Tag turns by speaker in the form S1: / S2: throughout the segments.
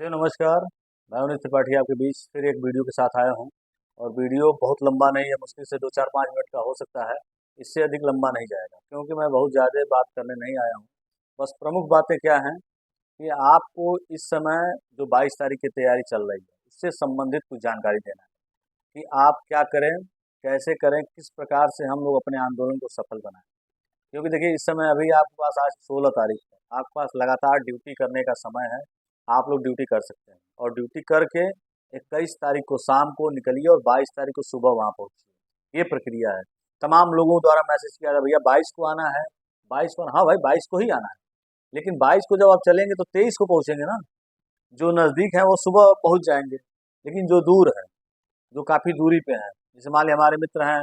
S1: जी नमस्कार। मैं अनिल त्रिपाठी आपके बीच फिर एक वीडियो के साथ आया हूँ। और वीडियो बहुत लंबा नहीं है, मुश्किल से 2-4-5 मिनट का हो सकता है। इससे अधिक लंबा नहीं जाएगा क्योंकि मैं बहुत ज़्यादा बात करने नहीं आया हूँ। बस प्रमुख बातें क्या हैं कि आपको इस समय जो 22 तारीख की तैयारी चल रही है उससे संबंधित कुछ जानकारी देना है कि आप क्या करें, कैसे करें, किस प्रकार से हम लोग अपने आंदोलन को सफल बनाएं। क्योंकि देखिए इस समय अभी आपके पास आज 16 तारीख है, आपके पास लगातार ड्यूटी करने का समय है। आप लोग ड्यूटी कर सकते हैं और ड्यूटी करके 21 तारीख को शाम को निकलिए और 22 तारीख को सुबह वहाँ पहुँचिए। ये प्रक्रिया है। तमाम लोगों द्वारा मैसेज किया था भैया 22 को आना है, 22 को। हाँ भाई 22 को ही आना है, लेकिन 22 को जब आप चलेंगे तो 23 को पहुँचेंगे ना। जो नज़दीक है वो सुबह पहुँच जाएंगे, लेकिन जो दूर है, जो काफ़ी दूरी पे हैं, जैसे मान लिया हमारे मित्र हैं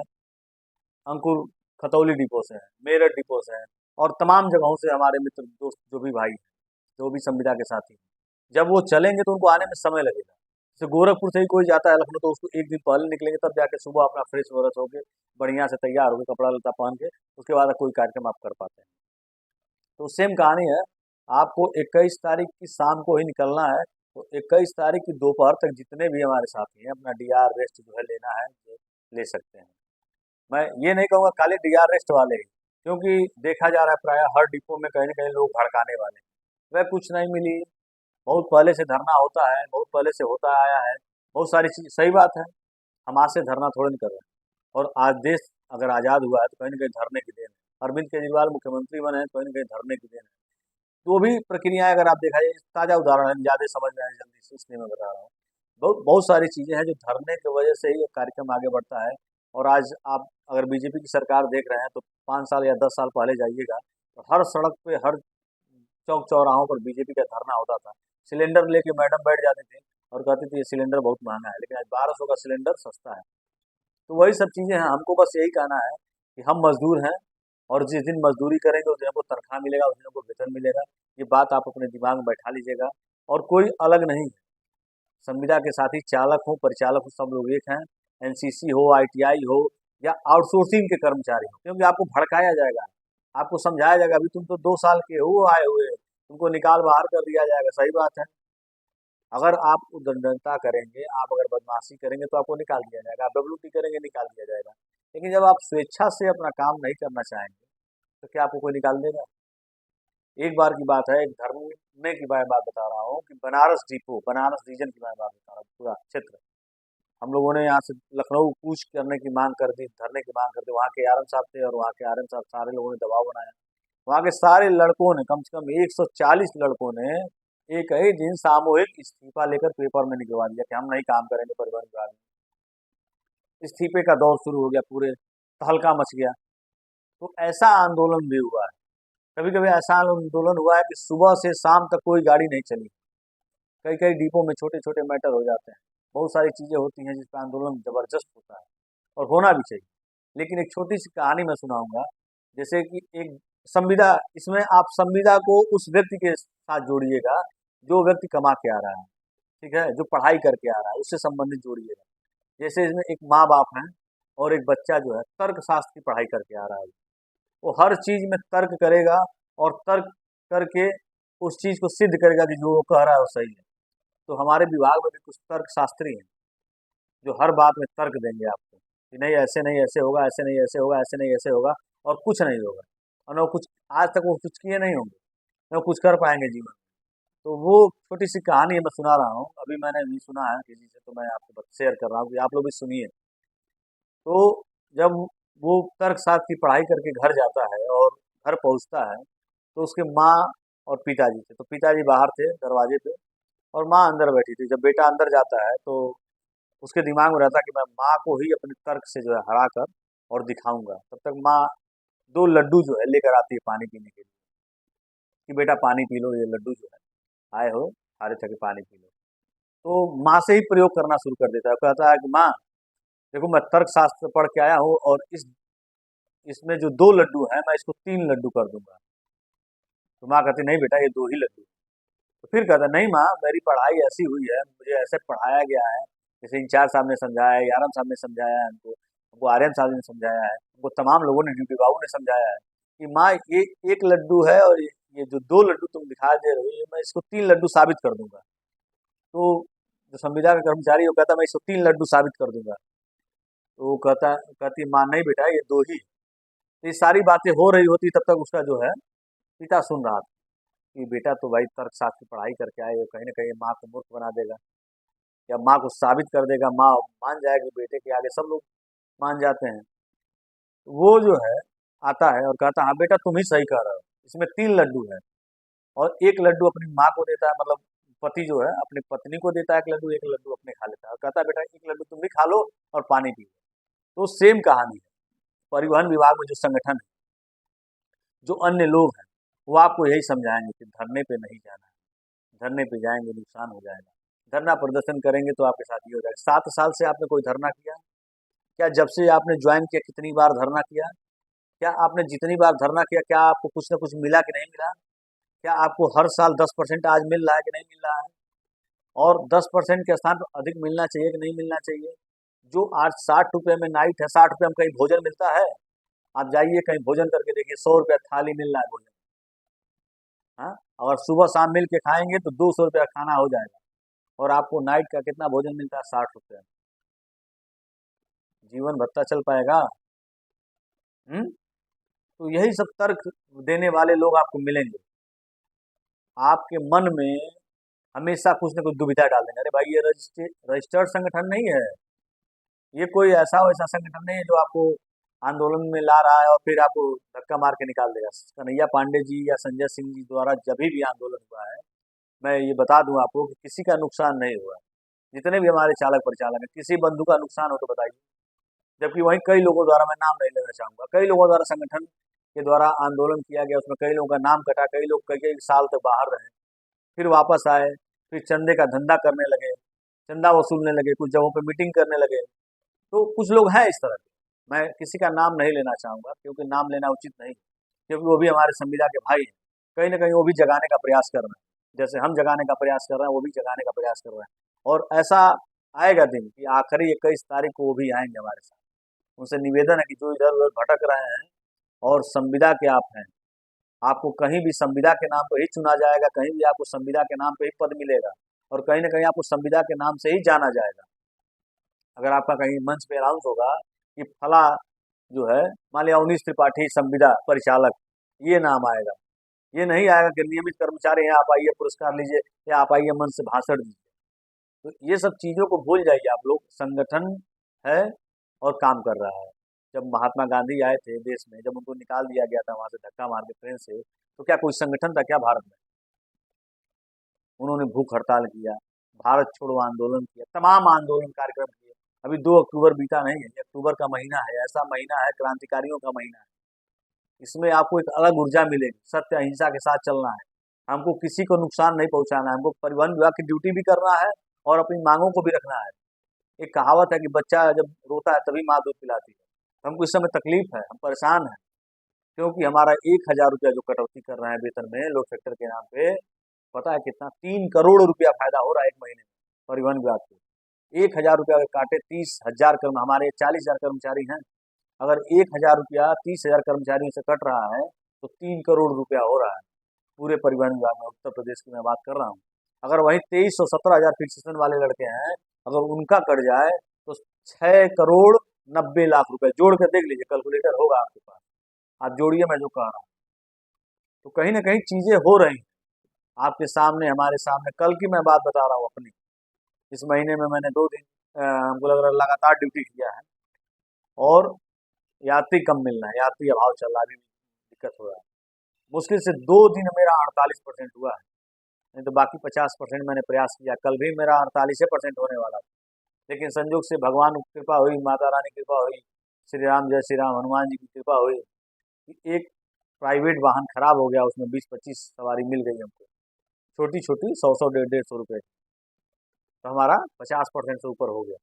S1: अंकुर खतौली डिपो से हैं, मेरठ डिपो से हैं, और तमाम जगहों से हमारे मित्र दोस्त जो भी भाई हैं, जो भी संविदा के साथी हैं, जब वो चलेंगे तो उनको आने में समय लगेगा। जैसे गोरखपुर से ही कोई जाता है लखनऊ तो उसको एक दिन पहले निकलेंगे, तब जाके सुबह अपना फ्रेश व्रेश होके बढ़िया से तैयार होकर कपड़ा लत्ता पहन के उसके बाद कोई कार्यक्रम आप कर पाते हैं। तो सेम कहानी है। आपको 21 तारीख की शाम को ही निकलना है। तो 21 तारीख की दोपहर तक जितने भी हमारे साथी हैं अपना डीआर रेस्ट जो है लेना है वो ले सकते हैं। मैं ये नहीं कहूँगा खाली डीआर रेस्ट वाले ही, क्योंकि देखा जा रहा है प्राय हर डिपो में कहीं न कहीं लोग भड़काने वाले हैं। वह कुछ नहीं मिली, बहुत पहले से धरना होता है, बहुत पहले से होता आया है, बहुत सारी चीज़ सही बात है। हम आज से धरना थोड़ी नहीं कर रहे हैं, और आज देश अगर आज़ाद हुआ है तो कहीं न कहीं धरने की देन है। अरविंद केजरीवाल मुख्यमंत्री बने हैं तो कहीं न कहीं धरने की देन है। तो भी प्रक्रियाएँ अगर आप देखा जाए, ताज़ा उदाहरण है, ज़्यादा समझ में आए जल्दी से इसलिए मैं बता रहा हूँ। बहुत बहुत सारी चीज़ें हैं जो धरने की वजह से ही ये कार्यक्रम आगे बढ़ता है। और आज आप अगर बीजेपी की सरकार देख रहे हैं तो 5 साल या 10 साल पहले जाइएगा तो हर सड़क पे, हर चौक चौराहों पर बीजेपी का धरना होता था। सिलेंडर लेके मैडम बैठ जाती थी और कहती थी ये सिलेंडर बहुत महँगा है, लेकिन आज 1200 का सिलेंडर सस्ता है। तो वही सब चीज़ें हैं। हमको बस यही कहना है कि हम मज़दूर हैं, और जिस दिन मज़दूरी करेंगे उस दिन हमको तनख्वाह मिलेगा, उस दिन हमको वेतन मिलेगा। ये बात आप अपने दिमाग में बैठा लीजिएगा। और कोई अलग नहीं है। संविदा के साथी चालक हो, परिचालक हो, सब लोग एक हैं। एनसीसी हो, आईटीआई हो, या आउटसोर्सिंग के कर्मचारी हो, क्योंकि आपको भड़काया जाएगा, आपको समझाया जाएगा अभी तुम तो 2 साल के हो आए हुए, तुमको निकाल बाहर कर दिया जाएगा। सही बात है। अगर आप उद्दंडता करेंगे, आप अगर बदमाशी करेंगे तो आपको निकाल दिया जाएगा, आप डब्ल्यूटी करेंगे निकाल दिया जाएगा। लेकिन जब आप स्वेच्छा से अपना काम नहीं करना चाहेंगे तो क्या आपको कोई निकाल देगा? एक बार की बात है, एक धरने की मैं बात बता रहा हूँ कि बनारस डिपो, बनारस रीजन की मैं बात बता रहा हूँ, पूरा क्षेत्र। हम लोगों ने यहाँ से लखनऊ कूच करने की मांग कर दी, धरने की मांग कर दी। वहाँ के आरएम साहब थे और वहाँ के आरएम साहब सारे लोगों ने दबाव बनाया। वहाँ के सारे लड़कों ने, कम से कम 140 लड़कों ने एक ही दिन सामूहिक इस्तीफा लेकर पेपर में निकलवा दिया कि हम नहीं काम करेंगे परिवहन विभाग में। इस्तीफे का दौर शुरू हो गया, पूरे तहलका मच गया। तो ऐसा आंदोलन भी हुआ है। कभी कभी ऐसा आंदोलन हुआ है कि सुबह से शाम तक कोई गाड़ी नहीं चली। कई कई डिपो में छोटे छोटे मैटर हो जाते हैं। बहुत सारी चीज़ें होती हैं जिस पर आंदोलन ज़बरदस्त होता है, और होना भी चाहिए। लेकिन एक छोटी सी कहानी मैं सुनाऊंगा। जैसे कि एक संविदा, इसमें आप संविदा को उस व्यक्ति के साथ जोड़िएगा जो व्यक्ति कमा के आ रहा है, ठीक है, जो पढ़ाई करके आ रहा है, उससे संबंधित जोड़िएगा। जैसे इसमें एक माँ बाप हैं और एक बच्चा जो है तर्कशास्त्र की पढ़ाई करके आ रहा है। वो हर चीज़ में तर्क करेगा, और तर्क करके उस चीज़ को सिद्ध करेगा कि जो वो कह रहा है वो सही है। तो हमारे विभाग में भी कुछ तर्कशास्त्री हैं जो हर बात में तर्क देंगे आपको कि नहीं ऐसे नहीं ऐसे होगा, ऐसे नहीं ऐसे होगा, ऐसे नहीं ऐसे होगा, और कुछ नहीं होगा। और ना वो कुछ, आज तक वो कुछ किए नहीं होंगे, ना वो कुछ कर पाएंगे जीवन में। तो वो छोटी सी कहानी मैं सुना रहा हूँ, अभी मैंने भी सुना है किसी से, तो मैं आपको शेयर कर रहा हूँ कि आप लोग भी सुनिए। तो जब वो तर्कशास्त्र की पढ़ाई करके घर जाता है और घर पहुँचता है, तो उसके माँ और पिताजी थे। तो पिताजी बाहर थे दरवाजे पे, और माँ अंदर बैठी थी। जब बेटा अंदर जाता है तो उसके दिमाग में रहता है कि मैं माँ को ही अपने तर्क से जो है हरा कर और दिखाऊंगा। तब तक माँ 2 लड्डू जो है लेकर आती है पानी पीने के लिए, कि बेटा पानी पी लो, ये लड्डू जो है आए हो हारे थे कि पानी पी लो। तो माँ से ही प्रयोग करना शुरू कर देता है। कहता है कि माँ देखो मैं तर्क शास्त्र पढ़ के आया हूँ, और इसमें जो 2 लड्डू हैं मैं इसको 3 लड्डू कर दूंगा। तो माँ कहती नहीं बेटा ये 2 ही लड्डू। तो फिर कहता नहीं माँ मेरी पढ़ाई ऐसी हुई है, मुझे ऐसे पढ़ाया गया है, जैसे इंचार्ज साहब ने समझाया है, यारम साहब ने समझाया है, हमको हमको आर्यन साहब ने समझाया है, हमको तमाम लोगों ने, ड्यूटी बाबू ने समझाया है कि माँ ये 1 लड्डू है, और ये जो 2 लड्डू तुम दिखा दे रहे हो, ये मैं इसको 3 लड्डू साबित कर दूंगा। तो जो संविदा का कर्मचारी वो कहता मैं इसको 3 लड्डू साबित कर दूंगा। तो वो कहती माँ नहीं बेटा ये 2 ही। तो ये सारी बातें हो रही होती तब तक उसका जो है पिता सुन रहा था कि बेटा तो भाई तर्कशास्त्र की पढ़ाई करके आए, कहीं ना कहीं माँ को मूर्ख बना देगा या माँ को साबित कर देगा, माँ मान जाएगी बेटे के आगे, सब लोग मान जाते हैं। वो जो है आता है और कहता हाँ बेटा तुम ही सही कह रहे हो, इसमें 3 लड्डू है और एक लड्डू अपनी माँ को देता है, मतलब पति जो है अपनी पत्नी को देता है एक लड्डू अपने खा लेता है और कहता है बेटा एक लड्डू तुम भी खा लो और पानी पी लो। तो सेम कहानी है। परिवहन विभाग में जो संगठन है, जो अन्य लोग हैं, वो आपको यही समझाएंगे कि धरने पे नहीं जाना है, धरने पे जाएंगे नुकसान हो जाएगा, धरना प्रदर्शन करेंगे तो आपके साथ ये हो जाएगा। 7 साल से आपने कोई धरना किया? क्या जब से आपने ज्वाइन किया कितनी बार धरना किया? क्या आपने जितनी बार धरना किया क्या आपको कुछ ना कुछ मिला कि नहीं मिला? क्या आपको हर साल 10% आज मिल रहा है कि नहीं मिल रहा है? और 10% के स्थान पर अधिक मिलना चाहिए कि नहीं मिलना चाहिए? जो आज 60 रुपये में नाइट है, 60 रुपये में कहीं भोजन मिलता है? आप जाइए कहीं भोजन करके देखिए, 100 रुपया थाली मिल रहा है भोजन। हाँ, अगर सुबह शाम मिल के खाएंगे तो 200 रुपया खाना हो जाएगा और आपको नाइट का कितना भोजन मिलता है? 60 रुपये। जीवन भत्ता चल पाएगा? तो यही सब तर्क देने वाले लोग आपको मिलेंगे। आपके मन में हमेशा कुछ न कुछ दुविधा डाल देंगे, अरे भाई ये रजिस्टर्ड संगठन नहीं है, ये कोई ऐसा वैसा संगठन नहीं है जो आपको आंदोलन में ला रहा है और फिर आपको धक्का मार के निकाल देगा। कन्हैया पांडे जी या संजय सिंह जी द्वारा जब भी आंदोलन हुआ है, मैं ये बता दूं आपको कि किसी का नुकसान नहीं हुआ। जितने भी हमारे चालक परिचालक हैं, किसी बंधु का नुकसान हो तो बताइए। जबकि वहीं कई लोगों द्वारा, मैं नाम नहीं लेना चाहूंगा, कई लोगों द्वारा संगठन के द्वारा आंदोलन किया गया, उसमें कई लोगों का नाम कटा, कई लोग कई कई साल तक बाहर रहे, फिर वापस आए, फिर चंदे का धंधा करने लगे, चंदा वसूलने लगे, कुछ जगहों पे मीटिंग करने लगे। तो कुछ लोग हैं इस तरह के, मैं किसी का नाम नहीं लेना चाहूँगा क्योंकि नाम लेना उचित नहीं, क्योंकि वो भी हमारे संविदा के भाई हैं। कहीं न कहीं वो भी जगाने का प्रयास कर रहे हैं, जैसे हम जगाने का प्रयास कर रहे हैं, वो भी जगाने का प्रयास कर रहे हैं। और ऐसा आएगा दिन कि आखिरी 21 तारीख को वो भी आएँगे हमारे साथ। उनसे निवेदन है कि जो इधर-उधर भटक रहे हैं और संविदा के आप हैं, आपको कहीं भी संविदा के नाम पे ही चुना जाएगा, कहीं भी आपको संविदा के नाम पे ही पद मिलेगा और कहीं न कहीं आपको संविदा के नाम से ही जाना जाएगा। अगर आपका कहीं मंच पे अनाउंस होगा कि फला जो है, मान लिया अवनीश त्रिपाठी संविदा परिचालक, ये नाम आएगा। ये नहीं आएगा कि नियमित कर्मचारी हैं, आप आइए पुरस्कार लीजिए या आप आइए मंच से भाषण दीजिए। तो ये सब चीज़ों को भूल जाइए आप लोग। संगठन है और काम कर रहा है। जब महात्मा गांधी आए थे देश में, जब उनको निकाल दिया गया था वहाँ से धक्का मार के ट्रेन से, तो क्या कोई संगठन था क्या भारत में? उन्होंने भूख हड़ताल किया, भारत छोड़ो आंदोलन किया, तमाम आंदोलन कार्यक्रम किए। अभी 2 अक्टूबर बीता नहीं है, ये अक्टूबर का महीना है, ऐसा महीना है, क्रांतिकारियों का महीना है। इसमें आपको एक अलग ऊर्जा मिलेगी, सत्य अहिंसा के साथ चलना है, हमको किसी को नुकसान नहीं पहुंचाना है, हमको परिवहन विभाग की ड्यूटी भी करना है और अपनी मांगों को भी रखना है। एक कहावत है कि बच्चा जब रोता है तभी माँ दूध पिलाती है। हमको इस समय तकलीफ है, हम परेशान हैं, क्योंकि हमारा 1000 रुपया जो कटौती कर रहे हैं वेतन में लोड फैक्टर के नाम पे, पता है कितना? 3 करोड़ रुपया फायदा हो रहा है एक महीने में परिवहन विभाग को। 1000 रुपया अगर काटे, 30,000 हमारे 40,000 कर्मचारी हैं, अगर 1000 रुपया 30,000 कर्मचारियों से कट रहा है तो 3 करोड़ रुपया हो रहा है पूरे परिवहन विभाग में। उत्तर प्रदेश की मैं बात कर रहा हूँ। अगर वही 2317,000 फिक्सेशन वाले लड़के हैं, अगर उनका कट जाए तो 6,90,00,000 रुपए, जोड़ कर देख लीजिए, कैलकुलेटर होगा आपके पास, आप जोड़िए मैं जो कह रहा हूँ। तो कहीं ना कहीं चीजें हो रही हैं आपके सामने, हमारे सामने। कल की मैं बात बता रहा हूँ अपनी, इस महीने में मैंने 2 दिन हमको लग रहा है लगातार ड्यूटी किया है और यात्री कम मिल रहा है, यात्री अभाव चल रहा है, अभी भी दिक्कत हो रहा है। मुश्किल से 2 दिन मेरा 48% हुआ है, नहीं तो बाकी 50% मैंने प्रयास किया। कल भी मेरा 48% होने वाला था, लेकिन संयोग से भगवान की कृपा हुई, माता रानी की कृपा हुई, श्री राम जय श्री राम, हनुमान जी की कृपा हुई कि एक प्राइवेट वाहन खराब हो गया, उसमें 20-25 सवारी मिल गई हमको, छोटी छोटी 100-100, 150-150 रुपये। तो हमारा 50% से ऊपर हो गया।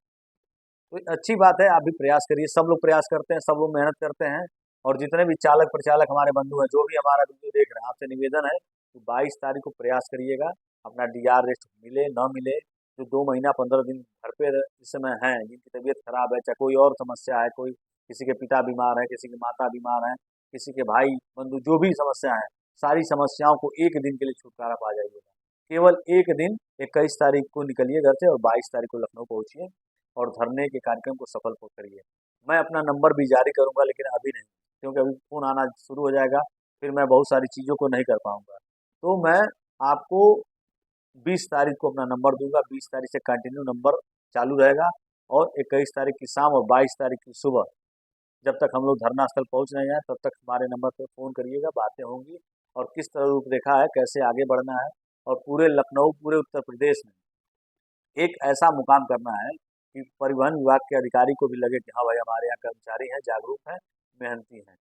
S1: तो अच्छी बात है, आप भी प्रयास करिए, सब लोग प्रयास करते हैं, सब लोग मेहनत करते हैं। और जितने भी चालक परिचालक हमारे बंधु हैं, जो भी हमारा वीडियो देख रहे हैं, आपसे निवेदन है कि 22 तारीख को प्रयास करिएगा, अपना डीआर रेस्ट मिले न मिले, जो 2 महीना 15 दिन घर पे इस समय हैं, जिनकी तबीयत खराब है, चाहे कोई और समस्या है, कोई किसी के पिता बीमार है, किसी की माता बीमार है, किसी के भाई बंधु, जो भी समस्या है, सारी समस्याओं को एक दिन के लिए छुटकारा पा जाइएगा। केवल एक दिन 21 तारीख को निकलिए घर से और 22 तारीख को लखनऊ पहुँचिए और धरने के कार्यक्रम को सफल करिए। मैं अपना नंबर भी जारी करूँगा, लेकिन अभी नहीं, क्योंकि अभी फ़ोन आना शुरू हो जाएगा, फिर मैं बहुत सारी चीज़ों को नहीं कर पाऊँगा। तो मैं आपको 20 तारीख को अपना नंबर दूंगा। 20 तारीख से कंटिन्यू नंबर चालू रहेगा और 21 तारीख की शाम और 22 तारीख की सुबह, जब तक हम लोग धरना स्थल पहुंच नहीं जाए, तब तक हमारे नंबर पर फ़ोन करिएगा, बातें होंगी और किस तरह रूपरेखा है, कैसे आगे बढ़ना है और पूरे लखनऊ, पूरे उत्तर प्रदेश में एक ऐसा मुकाम करना है कि परिवहन विभाग के अधिकारी को भी लगे कि हाँ भाई, हमारे यहाँ कर्मचारी हैं, जागरूक हैं, मेहनती हैं,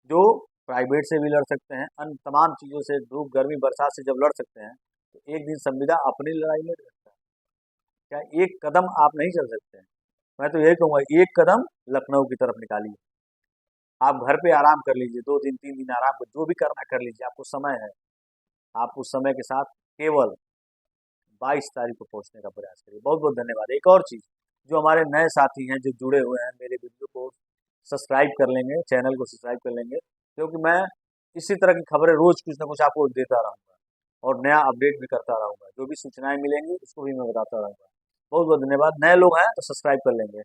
S1: जो प्राइवेट से भी लड़ सकते हैं, अन्य तमाम चीज़ों से, धूप गर्मी बरसात से जब लड़ सकते हैं, तो एक दिन संविदा अपनी लड़ाई लड़ सकता है। क्या एक कदम आप नहीं चल सकते हैं? मैं तो यही कहूँगा, एक कदम लखनऊ की तरफ निकालिए। आप घर पे आराम कर लीजिए, 2 दिन 3 दिन आराम कर, जो भी करना है कर लीजिए, आपको समय है। आप उस समय के साथ केवल 22 तारीख को पहुंचने का प्रयास करिए। बहुत बहुत धन्यवाद। एक और चीज़, जो हमारे नए साथी हैं जो जुड़े हुए हैं, मेरे वीडियो को सब्सक्राइब कर लेंगे, चैनल को सब्सक्राइब कर लेंगे, क्योंकि मैं इसी तरह की खबरें रोज़ कुछ ना कुछ आपको देता रहूँगा और नया अपडेट भी करता रहूँगा। जो भी सूचनाएं मिलेंगी उसको भी मैं बताता रहूँगा। बहुत बहुत धन्यवाद। नए लोग हैं तो सब्सक्राइब कर लेंगे।